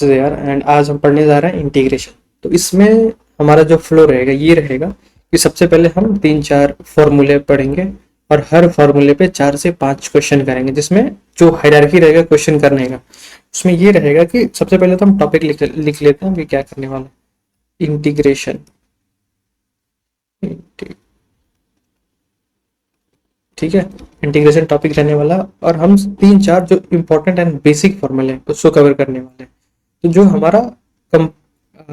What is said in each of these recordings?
यार एंड आज हम पढ़ने जा रहे हैं इंटीग्रेशन। तो इसमें हमारा जो फ्लो रहेगा ये रहेगा कि सबसे पहले हम 3-4 फॉर्मूले पढ़ेंगे और हर फॉर्मूले पे 4 से 5 क्वेश्चन करेंगे, जिसमें जो हायरार्की रहेगा क्वेश्चन करने का उसमें ये रहेगा कि सबसे पहले तो हम टॉपिक लिख लेते हैं कि क्या करने वाला है। इंटीग्रेशन, ठीक है। इंटीग्रेशन टॉपिक रहने वाला और हम 3-4 जो इंपॉर्टेंट एंड बेसिक फॉर्मूले हैं उसको कवर करने वाले हैं। तो जो हमारा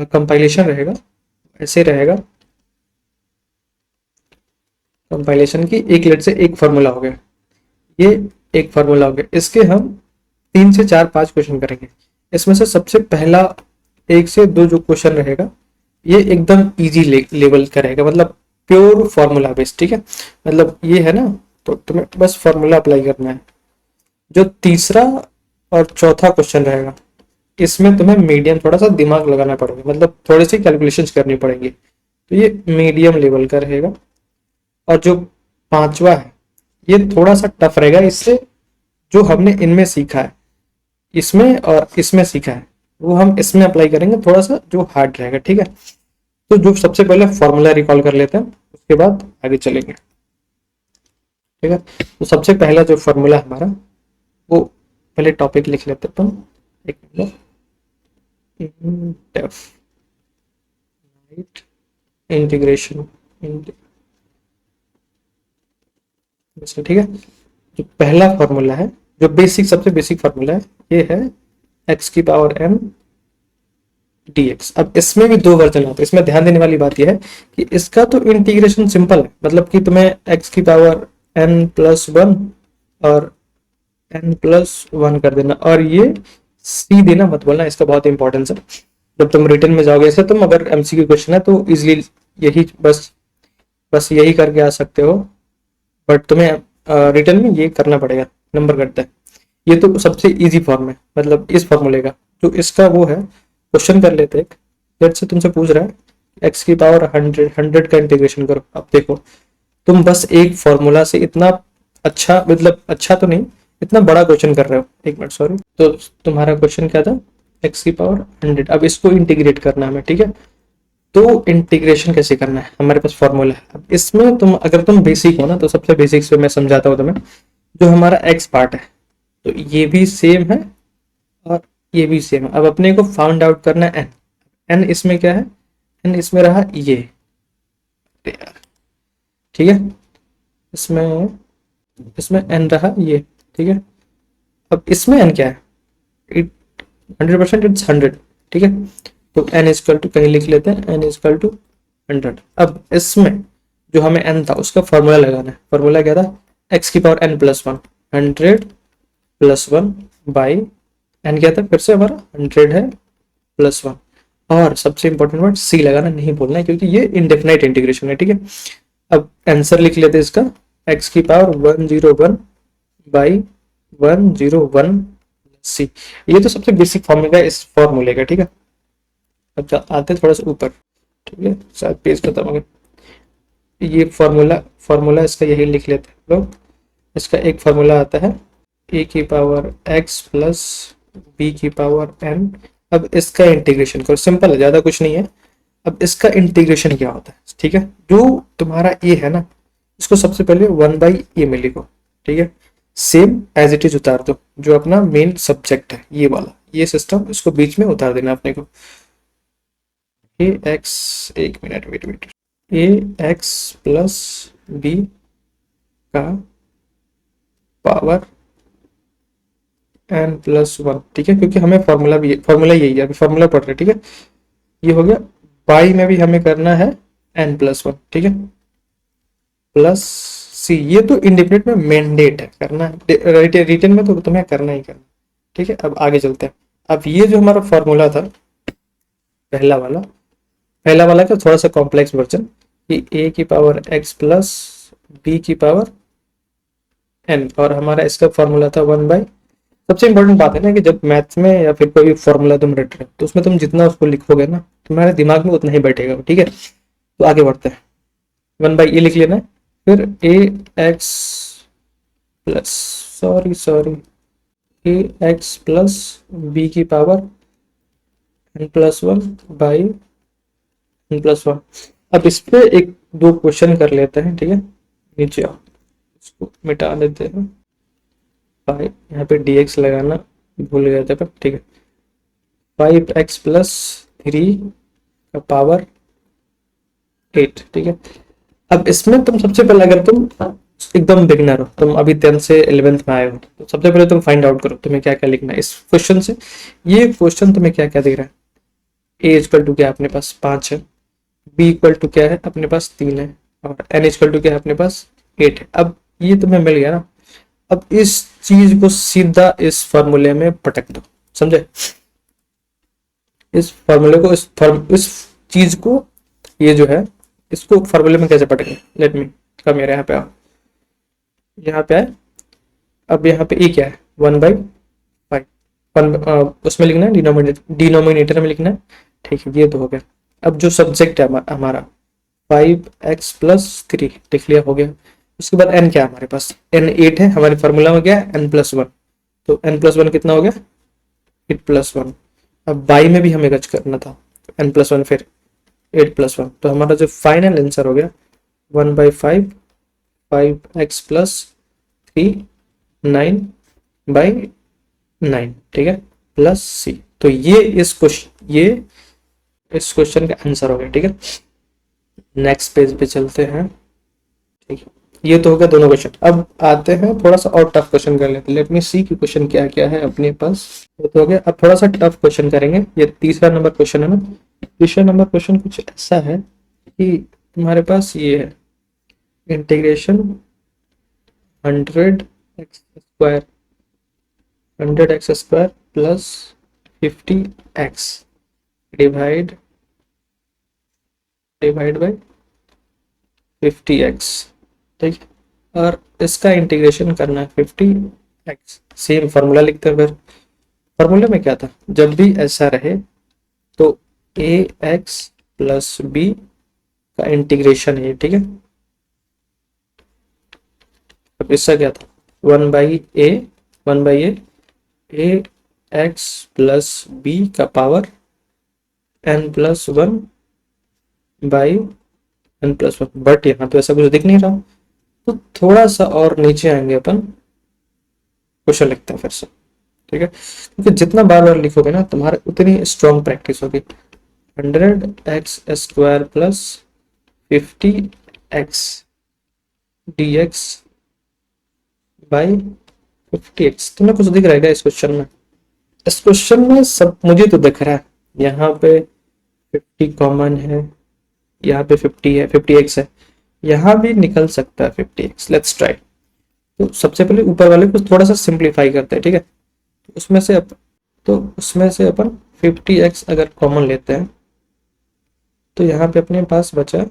कंपाइलेशन रहेगा ऐसे रहेगा। कंपाइलेशन की एक लेट से एक फार्मूला हो गया, ये एक फार्मूला हो गया। इसके हम 3 से 4-5 क्वेश्चन करेंगे। इसमें से सबसे पहला 1 से 2 जो क्वेश्चन रहेगा ये एकदम इजी लेवल का रहेगा, मतलब प्योर फार्मूला बेस्ड, ठीक है। मतलब ये है ना, तो तुम्हें बस फार्मूला अप्लाई करना है। जो तीसरा और चौथा क्वेश्चन रहेगा इसमें तुम्हें मीडियम थोड़ा सा दिमाग लगाना पड़ेगा, मतलब थोड़ी सी कैलकुलेशंस करनी पड़ेंगी, तो ये मीडियम लेवल का रहेगा। और जो पांचवा है ये थोड़ा सा टफ रहेगा, इससे जो हमने इनमें सीखा है, इसमें और इसमें सीखा है, वो हम इसमें अप्लाई करेंगे, थोड़ा सा जो हार्ड रहेगा, ठीक है। तो जो सबसे पहले फॉर्मूला रिकॉल कर लेते हैं, उसके बाद आगे चलेंगे, ठीक है। तो सबसे पहला जो फॉर्मूला हमारा, वो पहले टॉपिक लिख लेते हैं अपन, एक मिनट, इंटीग्रेशन, ठीक है। जो पहला फॉर्मूला है, जो बेसिक सबसे बेसिक फॉर्मूला है, ये है x⁴n dx। अब इसमें भी 2 वर्जन आते हैं। इसमें ध्यान देने वाली बात यह है कि इसका तो इंटीग्रेशन सिंपल है, मतलब कि तुम्हें x⁴n+1 और n+1 कर देना, और ये सी देना मत बोलना, इसका बहुत इंपॉर्टेंस है। जब तुम रिटर्न में जाओगे, ऐसे तुम अगर एमसीक्यू क्वेश्चन है तो इजिली यही बस यही करके आ सकते हो, बट तुम्हें रिटर्न में ये करना पड़ेगा, नंबर करता है। ये तो सबसे इजी फॉर्म है, मतलब इस फॉर्मूले का। तो इसका वो है, क्वेश्चन कर लेते हैं। लेट्स से तुमसे पूछ रहा है x⁴100 का इंटीग्रेशन करो। अब देखो, तुम बस एक फॉर्मूला से इतना अच्छा, मतलब अच्छा तो नहीं, इतना बड़ा क्वेश्चन कर रहे हो। एक मिनट, सॉरी। तो तुम्हारा क्वेश्चन क्या था, x⁴100। अब इसको इंटीग्रेट करना है हमें, ठीक है। तो इंटीग्रेशन कैसे करना है, हमारे पास फॉर्मूला है। अब इसमें तुम अगर तुम बेसिक हो ना, तो सबसे बेसिक से मैं समझाता हूँ तुम्हें। जो हमारा x पार्ट है, तो ये भी सेम है और ये भी सेम है। अब अपने को फाउंड आउट करना है n। n इसमें क्या है, n इसमें रहा ये, ठीक है। इसमें इसमें n रहा ये, ठीक है। अब इसमें n क्या है, 100%, इट्स 100, ठीक है। तो n इक्वल टू कहीं लिख लेते हैं, n इक्वल टू 100। अब इसमें जो हमें n था उसका फॉर्मूला लगाना है। फॉर्मूला क्या था, x⁴n+1, 100+1 बाई n क्या था, फिर से हमारा 100 है +1। और सबसे इंपॉर्टेंट वर्ड सी लगाना नहीं बोलना है, क्योंकि ये इंडेफिनाइट इंटीग्रेशन है, ठीक है। अब आंसर लिख लेते हैं इसका, x⁴101 बाई 101 सी। ये तो सबसे बेसिक फॉर्मूला है इस फॉर्मूले का, ठीक है। अब आते थोड़ा सा ऊपर, ठीक है, शायद पेज खत्म हो गया। ये फॉर्मूला इसका यही लिख लेते हैं लोग। इसका एक फॉर्मूला आता है a⁴x + b⁴n। अब इसका इंटीग्रेशन करो, सिंपल है, ज़्यादा कुछ नहीं है। अब इसका इंटीग्रेशन क्या होता है, ठीक है। जो तुम्हारा a है ना, इसको सबसे पहले 1/a में लिखो, ठीक है। सेम एज इट इज उतार दो, जो अपना मेन सब्जेक्ट है ये वाला, ये सिस्टम, इसको बीच में उतार देना अपने को। ax, एक मिनट, वेट, ax + b का पावर n+1, ठीक है। क्योंकि हमें फॉर्मूला यही है, अभी फॉर्मूला पढ़ रहे हैं, ठीक है। ये हो गया। बाई में भी हमें करना है n+1, ठीक है, प्लस सी। ये तो इंडिपेंडेंट में मैंडेट है करना, रिटर्न में तो तुम्हें करना ही करना, ठीक है। अब आगे चलते हैं। अब ये जो हमारा फॉर्मूला था पहला वाला का थोड़ा सा कॉम्प्लेक्स वर्जन, कि a⁴x + b⁴n, और हमारा इसका फॉर्मूला था 1/। सबसे इंपॉर्टेंट बात है ना कि जब मैथ्स में या फिर कोई भी फॉर्मूला तुम रट रहे हो, तो उसमें तुम जितना उसको लिखोगे ना, तुम्हारे दिमाग में उतना ही बैठेगा, ठीक है। तो आगे बढ़ते हैं, 1/a लिख लेना है, फिर ax plus ax + b⁴n n+1 by n+1। अब इस पे एक दो क्वेश्चन कर लेते हैं, ठीक है। नीचे आओ, इसको मिटा देते हैं। फाइव, यहाँ पे dx लगाना भूल गए थे, पर ठीक है। 5x+3 का पावर 8, ठीक है। अब इसमें तुम सबसे पहले, अगर तुम एकदम बिगनर हो, तुम अभी 10th से 11th में आए हो, तो सबसे पहले तुम फाइंड आउट करो तुम्हें क्या क्या लिखना है इस क्वेश्चन से। ये क्वेश्चन तुम्हें क्या क्या दिख रहा है। ए इक्वल टू क्या है अपने पास 5 है, बी इक्वल टू क्या है अपने पास 3 है, और एन इक्वल टू क्या है अपने पास 8 है। अब ये तुम्हें मिल गया ना। अब इस चीज को सीधा इस फॉर्मूले में पटक दो, समझे। इस फॉर्मूले को, इस चीज को, ये जो है इसको फॉर्मूले में कैसे पटके। लेट मी कम मेरे यहाँ पे आओ, यहाँ पे आए। अब यहाँ पे ए क्या है 1/5, उसमें लिखना है, डिनोमिनेटर में लिखना है, ठीक है। ये तो हो गया। अब जो सब्जेक्ट है हमारा 5x+3 लिख लिया, हो गया। उसके बाद n क्या है हमारे पास, n 8 है, हमारे फॉर्मूला में क्या है n+1, तो n+1 कितना हो गया 8+1। अब बाई में भी हमें गच करना था, n+1 फिर 8+1, तो हमारा जो फाइनल आंसर हो गया 1/5, 5x+3, 9/9, ठीक है, प्लस सी। तो ये इस क्वेश्चन का आंसर हो गया, ठीक है। नेक्स्ट पेज पे चलते हैं, ठीक है। ये तो हो गया दोनों क्वेश्चन। अब आते हैं थोड़ा सा और टफ क्वेश्चन कर लेते हैं। लेट मी सी की क्वेश्चन क्या क्या है अपने पास। ये तो हो गया। अब थोड़ा सा टफ क्वेश्चन करेंगे। ये तीसरा नंबर क्वेश्चन है ना। तीसरा नंबर क्वेश्चन कुछ ऐसा है कि तुम्हारे पास ये है integration 100x² plus 50x divide by 50x, ठीक है। और इसका इंटीग्रेशन करना है 50x। सेम फार्मूला लिखते हैं। फिर फार्मूले में क्या था, जब भी ऐसा रहे तो ax प्लस b का इंटीग्रेशन है, ठीक है। अब इसका क्या था 1/a ax प्लस b का power n+1 by n+1। But यहाँ तो ऐसा कुछ दिख नहीं रहा, तो थोड़ा सा और नीचे आएंगे अपन, क्वेश्चन लिखते हैं फिर से, ठीक है। क्योंकि जितना बार बार लिखोगे ना तुम्हारे उतनी स्ट्रॉन्ग प्रैक्टिस होगी। 100x² plus 50x dx by 50x। तुम्हें कुछ दिख रहेगा इस क्वेश्चन में। इस क्वेश्चन में सब मुझे तो दिख रहा है, यहाँ पे 50 कॉमन है, यहाँ पे 50 है, 50x है, यहाँ भी निकल सकता है 50x। Let's try. तो सबसे पहले ऊपर वाले को थोड़ा सा सिंप्लीफाई करते हैं, ठीक है। तो उसमें से अपन 50x अगर कॉमन लेते हैं तो यहाँ पे अपने पास बचा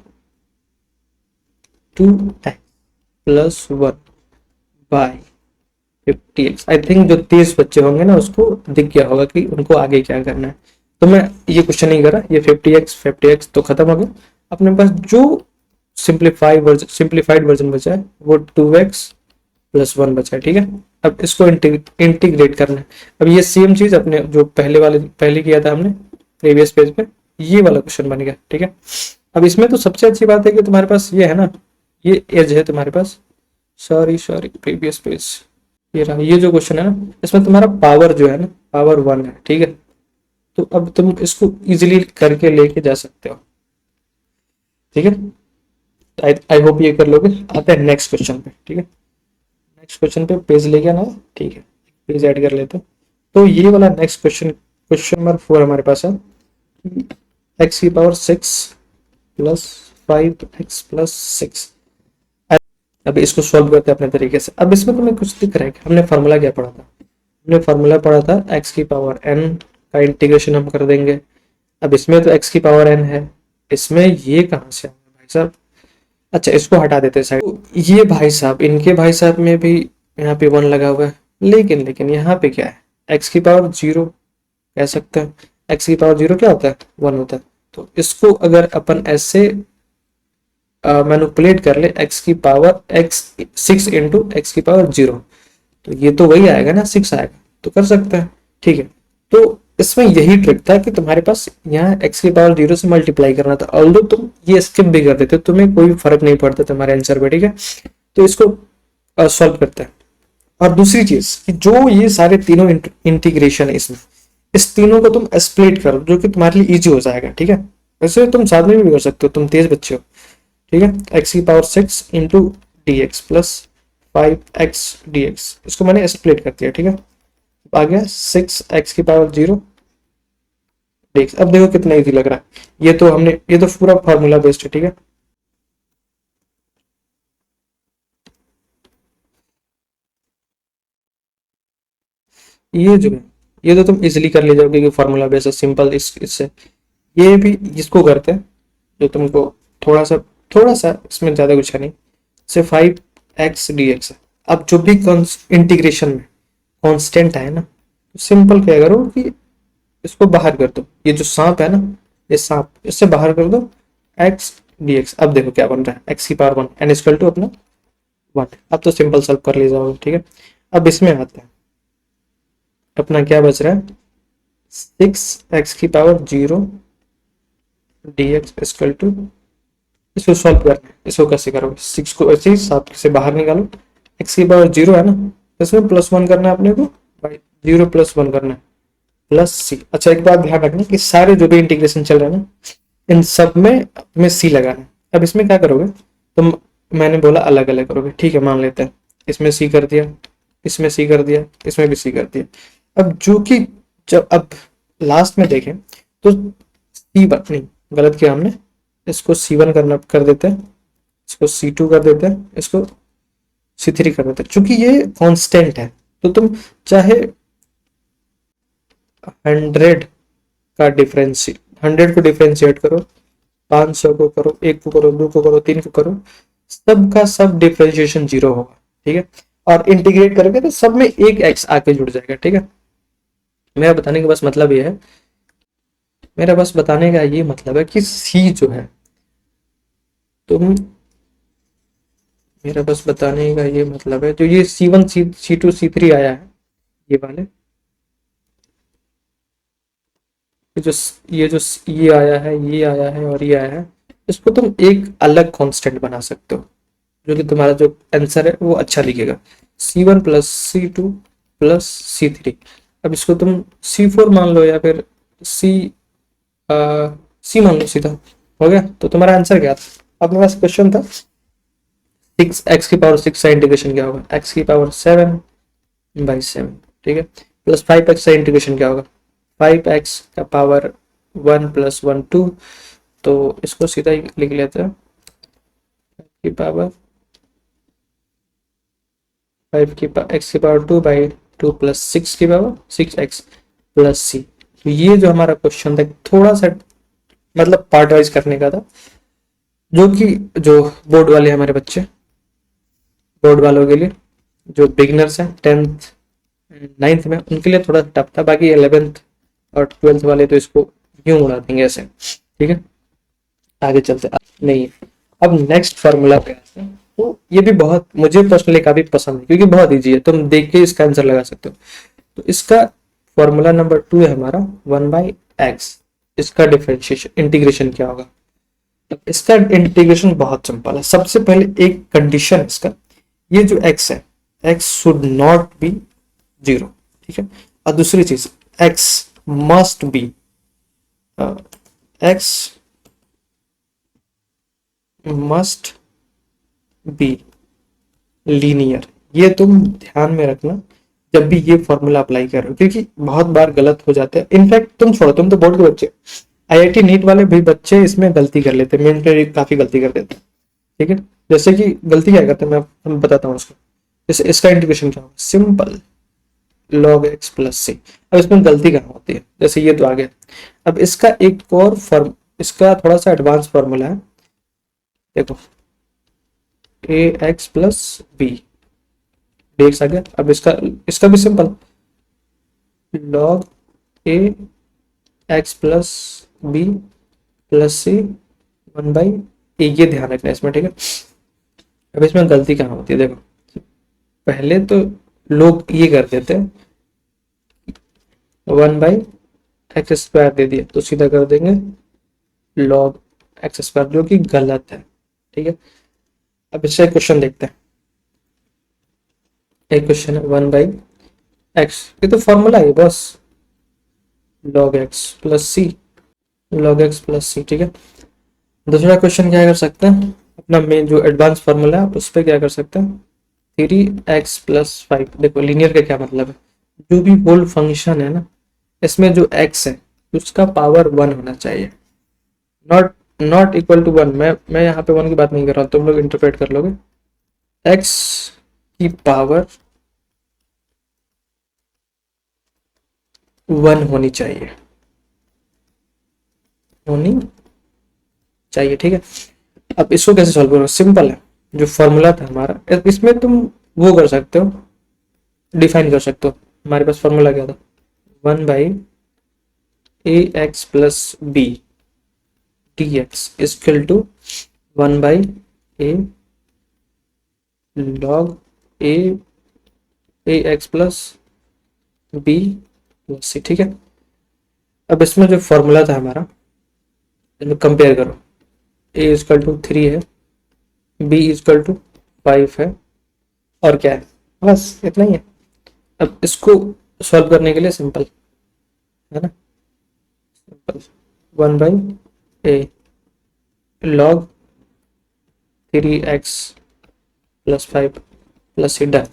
2x plus 1 by 50x। I think जो 30 बच्चे होंगे ना उसको दिख गया होगा कि उनको आगे क्या करना है। तो मैं ये क्वेश्चन नहीं करा। ये 50x तो खत्म हो गया। अपने पास जो सिंप्लीफाइड वर्जन बचा है वो 2x प्लस 1 बचा है, ठीक है। अब इसको इंटीग्रेट करना है। अब ये सेम चीज अपने जो पहले किया था हमने प्रीवियस पेज पे, ये वाला क्वेश्चन बन गया, ठीक है। अब इसमें तो सबसे अच्छी बात है कि तुम्हारे पास ये है ना, ये एज है तुम्हारे पास। सॉरी प्रीवियस पेज, ये रहा। ये जो क्वेश्चन है ना, इसमें तुम्हारा पावर जो है ना, पावर 1 है, ठीक है। तो अब तुम इसको इजीली करके लेके जा सकते हो, ठीक है। आई होप ये कर लोगे। आते हैं नेक्स्ट क्वेश्चन पे, ठीक है। नेक्स्ट क्वेश्चन पे पेज लेके आना, ठीक है। पेज ऐड कर लेते हैं। तो ये वाला नेक्स्ट क्वेश्चन नंबर 4 हमारे पास है। x की पावर 6 प्लस 5x प्लस 6। अब इसको सॉल्व करते हैं अपने तरीके से। अब इसमें तुम्हें कुछ दिख रहा है कि हमने फार्मूला क्या पढ़ा था। हमने फार्मूला पढ़ा था x की पावर n का इंटीग्रेशन हम कर देंगे। अब इसमें तो x की पावर n है, इसमें ये कहाँ से आया भाई साहब। अच्छा, इसको हटा देते हैं साइड। ये भाई साहब, इनके भाई साहब में भी यहाँ पे 1 लगा हुआ है, लेकिन यहाँ पे क्या है, x की पावर 0 कह सकते हैं। x की पावर 0 क्या होता है 1 होता है। तो इसको अगर अपन ऐसे मैनिपुलेट कर ले, x की पावर 6 इंटू एक्स की पावर 0, तो ये तो वही आएगा ना, 6 आएगा, तो कर सकते हैं, ठीक है। तो इसमें यही ट्रिक था कि तुम्हारे पास यहाँ x की पावर 0 से मल्टीप्लाई करना था, ऑल्दो तुम ये स्किप भी कर देते तुम्हें कोई फर्क नहीं पड़ता तुम्हारे आंसर पे, ठीक है। तो इसको सॉल्व करते हैं। और दूसरी चीज कि जो ये सारे तीनों इंटीग्रेशन है इसमें, इस तीनों को तुम स्प्लिट करो जो कि तुम्हारे लिए इजी हो जाएगा, ठीक है। वैसे तुम साथ में भी कर सकते हो, तुम तेज बच्चे हो, ठीक है। एक्स की power 6 into D x plus 5x dx, इसको मैंने स्प्लिट कर दिया, ठीक है। आ गया 6x की पावर 0 dx। अब देखो कितना इजी लग रहा है, ये तो पूरा फार्मूला बेस्ड है, ठीक है। ये जो है ये तो तुम इजिली कर ले जाओगे कि फार्मूला बेस्ड सिंपल, इससे ये भी इसको करते हैं जो तुमको थोड़ा सा इसमें ज्यादा कुछ है नहीं, से 5x dx है। अब जो भी इंटीग्रेशन में कांस्टेंट है ना, तो सिंपल क्या करो कि इसको बाहर कर दो, ये जो सांप है ना, ये सांप इससे बाहर कर दो एक्स डी एक्स। अब देखो क्या बन रहा है, एक्स की पावर 1 एन इक्वल टू अपना 1। अब तो सिंपल सॉल्व कर ले जाओगे, ठीक है। अब इसमें आते हैं, अपना क्या बच रहा है, 6x की power 0 D X equal to, इसको सॉल्व करना है, इसको कैसे करोगे, 6 को ऐसे ही 7 से बाहर निकालो, x की पावर 0 है ना, इसमें +1 करना है अपने को, भाई 0 + 1 करना है प्लस सी। अच्छा एक बात ध्यान रखना कि सारे जो भी इंटीग्रेशन चल रहे हैं ना, इन सब में हमें सी लगाना है। अब इसमें क्या करोगे तुम, मैंने बोला अलग अलग करोगे, ठीक है, मान लेते हैं इसमें सी कर दिया, इसमें सी कर दिया, इसमें भी सी कर दिया। अब जो कि जब अब लास्ट में देखें तो C1 नहीं, गलत किया हमने, इसको C1 करना कर देते हैं, इसको C2 कर देते हैं, इसको C3 कर देते हैं। चूंकि ये कांस्टेंट है तो तुम चाहे 100 का डिफरेंस 100 को डिफरेंशिएट करो, 500 को करो, 1 को करो, 2 को करो, 3 को करो, सब का सब डिफरेंशिएशन 0 होगा, ठीक है। और इंटीग्रेट करोगे तो सब में एक x आके जुड़ जाएगा, ठीक है। मेरा बताने का बस मतलब ये है, मेरा बस बताने का ये मतलब है कि c जो है तुम, मेरा बस बताने का ये मतलब है जो ये C1 C2 C3 आया है, ये वाले जो ये आया है, ये आया है और ये आया है, इसको तुम एक अलग कांस्टेंट बना सकते हो जो कि तुम्हारा जो आंसर है वो अच्छा दिखेगा, C1 plus C2 plus C3। अब इसको तुम C4 मान लो या फिर C मान लो, सीधा हो गया। तो तुम्हारा आंसर क्या था, अब मेरे पास क्वेश्चन था 6x की पावर 6 का इंटीग्रेशन क्या होगा, x की पावर 7/7, ठीक है, प्लस 5x का इंटीग्रेशन क्या होगा, 5x का पावर 1 + 1 2। तो इसको सीधा ही लिख लेते हैं, की पावर 5 की x की पावर 2/2 प्लस 6 की पावर 6x प्लस c। तो ये जो हमारा क्वेश्चन था थोड़ा सा मतलब पार्ट वाइज करने का था, जो कि जो बोर्ड वाले हमारे बच्चे, बोर्ड वालों के लिए जो बिगनर्स हैं 10th 9th में, उनके लिए थोड़ा टफ था। बाकी 11th और 12th वाले तो इसको यूं उड़ा देंगे ऐसे, ठीक है। आगे चलते नहीं, अब नेक्स्ट फार्मूला पे आते हैं। तो ये भी बहुत मुझे पर्सनली काफी पसंद है क्योंकि बहुत इजी है, तुम देख के इसका आंसर लगा सकते हो। तो इसका फॉर्मूला नंबर 2 है हमारा 1/x। इसका डिफरेंशिएशन इंटीग्रेशन क्या होगा, इसका इंटीग्रेशन बहुत सिंपल है। सबसे पहले एक कंडीशन है इसका, ये जो x है, x शुड नॉट बी 0, ठीक है। और दूसरी चीज x must be x must be linear. ये तुम ध्यान में रखना जब भी ये फॉर्मूला अप्लाई कर रहे हो, क्योंकि बहुत बार गलत हो जाते हैं। इनफैक्ट तुम छोड़ो, तुम तो बोर्ड के बच्चे, आईआईटी नीट वाले भी बच्चे इसमें गलती कर लेते हैं, मेन पे काफी गलती कर देते हैं, ठीक है। जैसे कि गलती क्या करते हैं मैं बताता हूँ उसको। जैसे इसका इंटीग्रेशन क्या होगा, सिंपल log x प्लस सी। अब इसमें गलती कहाँ होती है, जैसे ये तो आ गया। अब इसका एक और फॉर्म, इसका थोड़ा सा एडवांस फॉर्मूला है, देखो ए एक्स प्लस बी dx आ गया। अब इसका इसका भी सिंपल log ए एक्स प्लस बी प्लस सी 1/a। ये ध्यान रखना है इसमें, ठीक है। अब इसमें गलती कहाँ होती है, देखो पहले तो लोग ये कर देते हैं 1/a एक्स स्क्वायर दे दिया तो सीधा कर देंगे लॉग एक्स स्क्वायर, जो कि गलत है। ठीक है, अब इससे क्वेश्चन देखते हैं। एक क्वेश्चन है 1/x, ये तो फॉर्मूला है बस, log x प्लस सी, log x प्लस सी। ठीक है, दूसरा क्वेश्चन क्या कर सकते हैं, अपना मेन जो एडवांस फार्मूला है उस पर क्या कर सकते हैं, 3x+5। देखो लीनियर का क्या मतलब है, जो भी होल फंक्शन है ना, इसमें जो x है उसका पावर 1 होना चाहिए, नॉट नॉट इक्वल टू 1। मैं यहाँ पे 1 की बात नहीं कर रहा हूँ, तुम लोग इंटरप्रेट कर लोगे। x की पावर 1 होनी चाहिए, होनी चाहिए। ठीक है, अब इसको कैसे सॉल्व करो, सिंपल है, जो फॉर्मूला था हमारा इसमें तुम वो कर सकते हो, डिफाइन कर सकते हो। हमारे पास फॉर्मूला क्या था, 1/ax+b dx equal to 1/a log a ax plus b plus c. ठीक है, अब इसमें जो फॉर्मूला था हमारा, इसमें कंपेयर करो, a इक्वल टू 3 है, b इक्वल टू 5 है, और क्या है, बस इतना ही है। अब इसको सॉल्व करने के लिए सिंपल है ना, simple 1/a log 3x+5 plus सी, डन।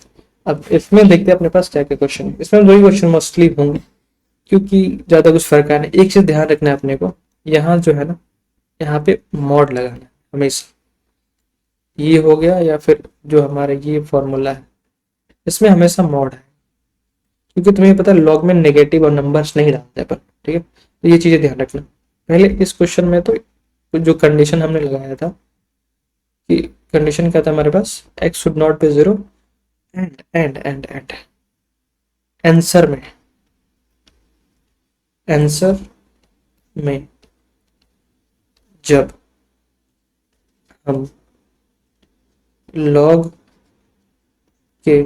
अब इसमें देखते हैं अपने पास क्या क्या क्वेश्चन है, इसमें दो ही क्वेश्चन मोस्टली होंगे क्योंकि ज़्यादा कुछ फर्क है नहीं। एक चीज़ ध्यान रखना है अपने को, यहाँ जो है ना, यहाँ पे मॉड लगाना है हमेशा, ये हो गया या फिर जो हमारा ये फॉर्मूला है इसमें हमेशा मॉड है, क्योंकि तुम्हें पता है लॉग में नेगेटिव और नंबर्स नहीं डालते अपन। ठीक है, तो ये चीज़ें ध्यान रखना। पहले इस क्वेश्चन में तो जो कंडीशन हमने लगाया था, कि कंडीशन क्या था हमारे पास, x should not be 0 and answer में, आंसर में जब हम लॉग के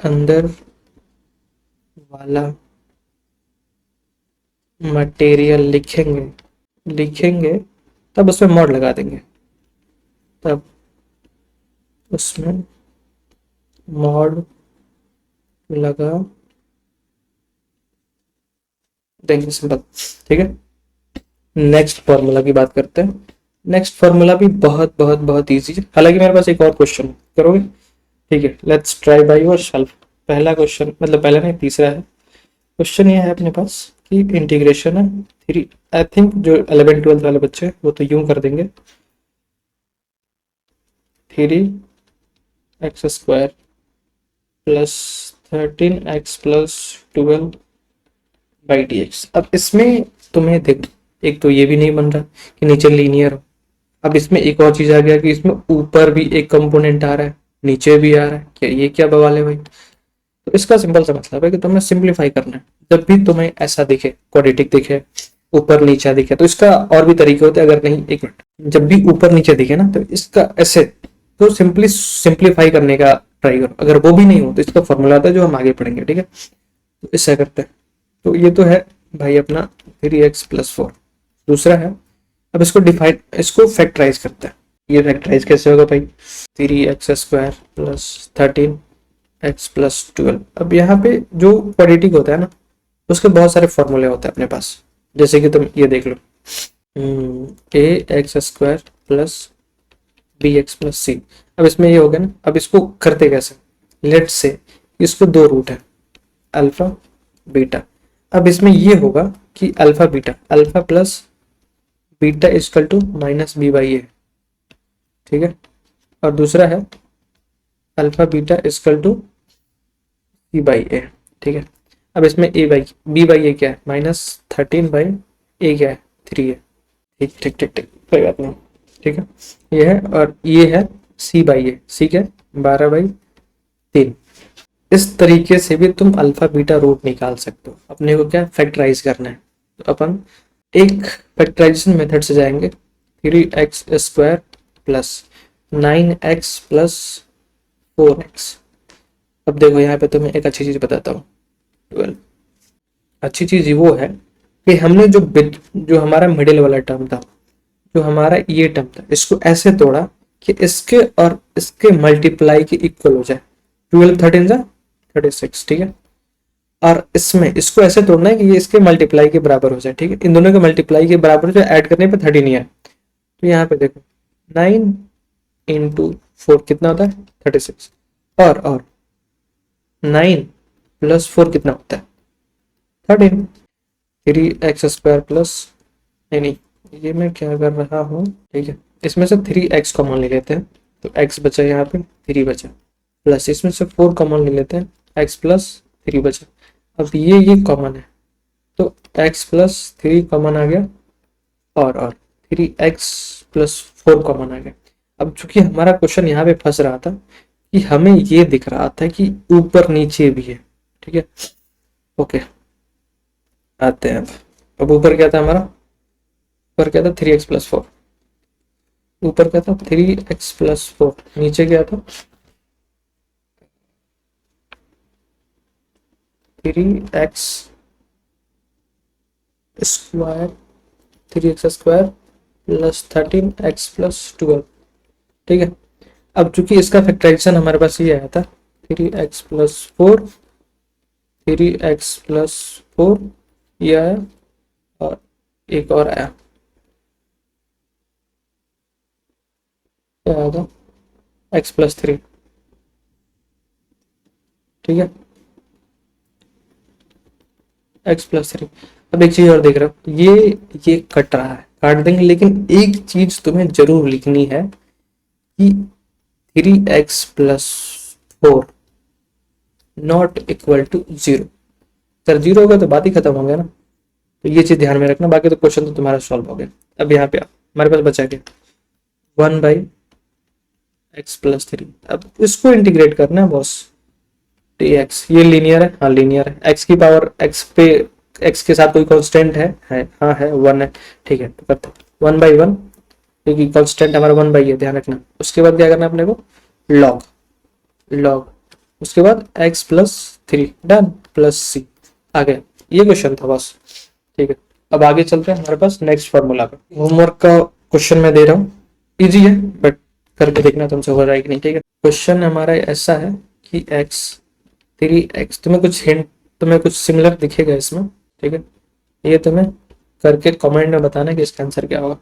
अंदर वाला मटेरियल लिखेंगे तब उसमें मॉड लगा देंगे, तब उसमें मॉड लगा देंगे, सिंपल। ठीक है, नेक्स्ट फॉर्मूला की बात करते हैं। नेक्स्ट फॉर्मूला भी बहुत बहुत बहुत इजी है, हालांकि मेरे पास एक और क्वेश्चन करोगे। ठीक है, लेट्स ट्राई बाय योरसेल्फ। पहला क्वेश्चन, मतलब पहला नहीं तीसरा है क्वेश्चन, ये है अपने पास कि इंटीग्रेशन है 3, आई थिंक जो 11 12 वाले बच्चे हैं वो तो यूं कर देंगे, 3x² प्लस 13x+12/dx। अब इसमें तुम्हें देख, एक तो ये भी नहीं बन रहा कि नीचे लीनियर हो। अब इसमें एक और चीज आ गया कि इसमें ऊपर भी एक कंपोनेंट आ रहा है, नीचे भी आ रहा है, क्या ये क्या बवाल है भाई। तो इसका सिंपल सा मतलब है कि तुम्हें सिंप्लीफाई करना है। जब भी तुम्हें ऐसा दिखे, क्वाड्रेटिक दिखे, ऊपर नीचे दिखे, तो इसका और भी तरीके होते हैं। अगर नहीं, एक मिनट, जब भी ऊपर नीचे दिखे ना तो इसका ऐसे, तो सिंप्लीफाई करने का ट्राई करो। अगर वो भी नहीं हो तो इसका फॉर्मूला आता है जो हम आगे पढ़ेंगे। ठीक है, तो इससे करते हैं। तो ये तो है भाई अपना 3x+4। दूसरा है, अब इसको फैक्टराइज करते हैं। ये फैक्टराइज कैसे होगा भाई, 3x² प्लस 13x+12। अब यहाँ पे जो क्वाड्रेटिक होता है ना, उसके बहुत सारे फॉर्मूले होते हैं अपने पास, जैसे कि तुम ये देख लो, ax² प्लस bx+c। अब इसमें ये हो गया ना, अब इसको करते कैसे, लेट्स से इसको दो रूट है, अल्फा बीटा। अब इसमें ये होगा कि alpha plus beta equal to -b/a। ठीक है, और दूसरा है alpha beta equal to c/a। ठीक है, अब इसमें b/a क्या है, -13/a क्या है, 3 है। ठीक ठीक ठीक ठीक, कोई बात नहीं। ठीक है, ये है, और ये है c/a, सी क्या है, 12/3। इस तरीके से भी तुम अल्फा बीटा रूट निकाल सकते हो। अपने को क्या फैक्टराइज करना है, तो अपन एक फैक्टराइजेशन मेथड से जाएंगे, 3x² plus 9x plus 4x। अब देखो यहाँ पे तुम्हें एक अच्छी चीज बताता हूँ, 12 अच्छी चीज वो है कि हमने जो हमारा मिडिल वाला टर्म था, जो हमारा ये टर्म था, इसको ऐसे तोड़ा कि इसके और इसके मल्टीप्लाई के इक्वल हो जाए। 12 13 जा 36, ठीक है। और इसमें इसको ऐसे तोड़ना है कि ये इसके मल्टीप्लाई के बराबर हो जाए, ठीक है। इन दोनों के मल्टीप्लाई के बराबर जो ऐड करने पे 30 नहीं है, तो यहाँ पे देखो 9 इंटू 4 कितना होता है 36, और 9 प्लस 4 कितना होता है 13। 3x² प्लस, नहीं ये मैं क्या कर रहा हूँ, ठीक है। इसमें से 3x कॉमन ले लेते हैं, तो x बचा यहाँ पे 3 बचा, प्लस इसमें से 4 कॉमन ले लेते हैं, x प्लस 3 बचा। अब ये कॉमन है, तो x प्लस 3 कॉमन आ गया, और 3x प्लस 4 कॉमन आ गया। अब चूंकि हमारा क्वेश्चन यहाँ पे फंस रहा था कि हमें ये दिख रहा था कि ऊपर नीचे भी है, ठीक है। ओके, आते हैं अब ऊपर क्या था हमारा, ऊपर क्या था 3x प्लस 4, ऊपर क्या था 3x प्लस 4, नीचे क्या था 3x square, 3x square plus 13x plus 12, ठीक है। अब चूंकि इसका फैक्टराइजेशन हमारे पास ये आया था 3x प्लस 4, 3x प्लस 4 ये आया, और एक और आया, क्या आया था x प्लस 3, ठीक है, x प्लस 3। अब एक चीज और देख रहा हूँ, ये कट रहा है, काट देंगे, लेकिन एक चीज तुम्हें जरूर लिखनी है कि 3x plus 4 not equal to 0। Sir 0 होगा तो बात ही खत्म हो गया ना, तो ये चीज ध्यान में रखना। बाकी तो क्वेश्चन तो तुम्हारा सॉल्व हो गया। अब यहाँ पे हमारे पास बचा क्या 1/x प्लस 3। अब इसको इंटीग्रेट करना है बॉस, dx ये लीनियर है, हाँ लीनियर है। x की पावर x पे, x के साथ कोई कांस्टेंट है हाँ है 1 है, ठीक है। तो करते 1/1, क्योंकि कांस्टेंट हमारा 1 है, ध्यान रखना। उसके बाद क्या करना है अपने को, लॉग, उसके बाद x plus 3 done, plus c आ गया। ये क्वेश्चन था बस, ठीक है। अब आगे चलते हैं हमारे पास नेक्स्ट फार्मूला का। होमवर्क का क्वेश्चन मैं दे रहा हूँ, इजी है बट करके देखना तुमसे हो रहा है कि नहीं, ठीक है। क्वेश्चन हमारा ऐसा है कि x 3x, तुम्हें कुछ सिमिलर दिखेगा इसमें, ठीक है। ये तुम्हें करके कमेंट में बताना कि इसका आंसर क्या होगा।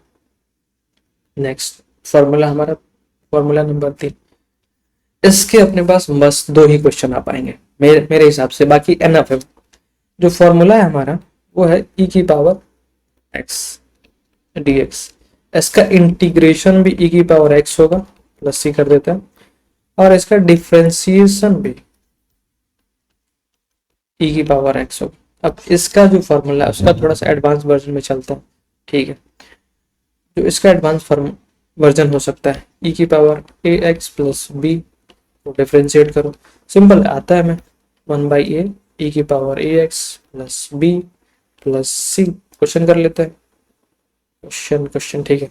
नेक्स्ट फार्मूला हमारा फार्मूला नंबर 3, इसके अपने पास बस 2 ही क्वेश्चन आ पाएंगे मेरे हिसाब से, बाकी एनफ है। जो फॉर्मूला है हमारा वो है e की पावर x dx, इसका इंटीग्रेशन भी e की पावर x होगा, प्लस c कर देते हैं, और इसका डिफरेंशिएशन भी e की पावर x होगा। अब इसका जो फॉर्मूला है उसका थोड़ा सा एडवांस वर्जन में चलता है, ठीक है। जो इसका एडवांस वर्जन हो सकता है e की पावर ax प्लस b को डिफरेंशिएट करो, सिंपल आता है। मैं 1/a e की power ax plus b plus c question कर लेते हैं। क्वेश्चन ठीक है,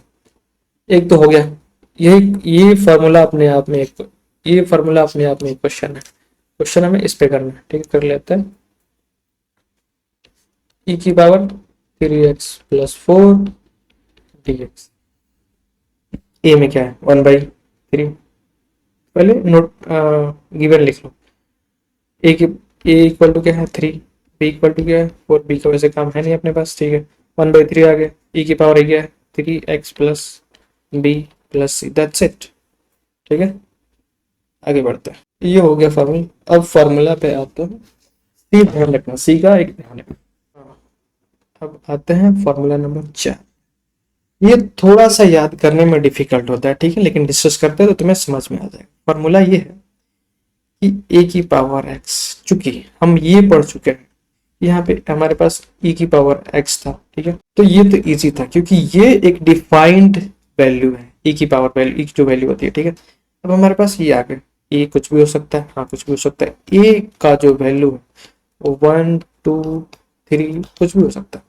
एक तो हो गया। ये फार्मूला अपने आप में एक, ये फार्मूला अपने आप में एक क्वेश्चन है। क्वेश्चन हमें इस पे करना है, ठीक है। कर लेते हैं e की पावर 3x प्लस 4 dx, ए में क्या है 1/3, पहले नोट गिवन लिख लो। ए इक्वल टू क्या है 3, बी इक्वल टू क्या है 4, बी का वैसे काम है नहीं अपने पास, ठीक है। 1/3 आ गया, ई की पावर क्या है 3x plus B plus C, that's it, ठीक है। आगे बढ़ते हैं, ये हो गया फार्मूला। अब फार्मूला पे आते हैं, सी ध्यान रखना, सी का एक ध्यान रखना। अब आते हैं फार्मूला नंबर 4। ये थोड़ा सा याद करने में डिफिकल्ट होता है, ठीक है, लेकिन डिस्कस करते हैं तो तुम्हें समझ में आ जाएगा। फार्मूला ये है कि a की पावर x, चूंकि हम ये पढ़ चुके हैं, यहाँ पे हमारे पास e की पावर x था, ठीक है। तो ये तो इजी था क्योंकि ये एक डिफाइंड वैल्यू है, e की पावर वैल्यू, e की जो वैल्यू होती है, ठीक है। अब हमारे पास ये आ गया, ए कुछ भी हो सकता है, हाँ कुछ भी हो सकता है। ए का जो वैल्यू है वो 1 2 3 कुछ भी हो सकता है,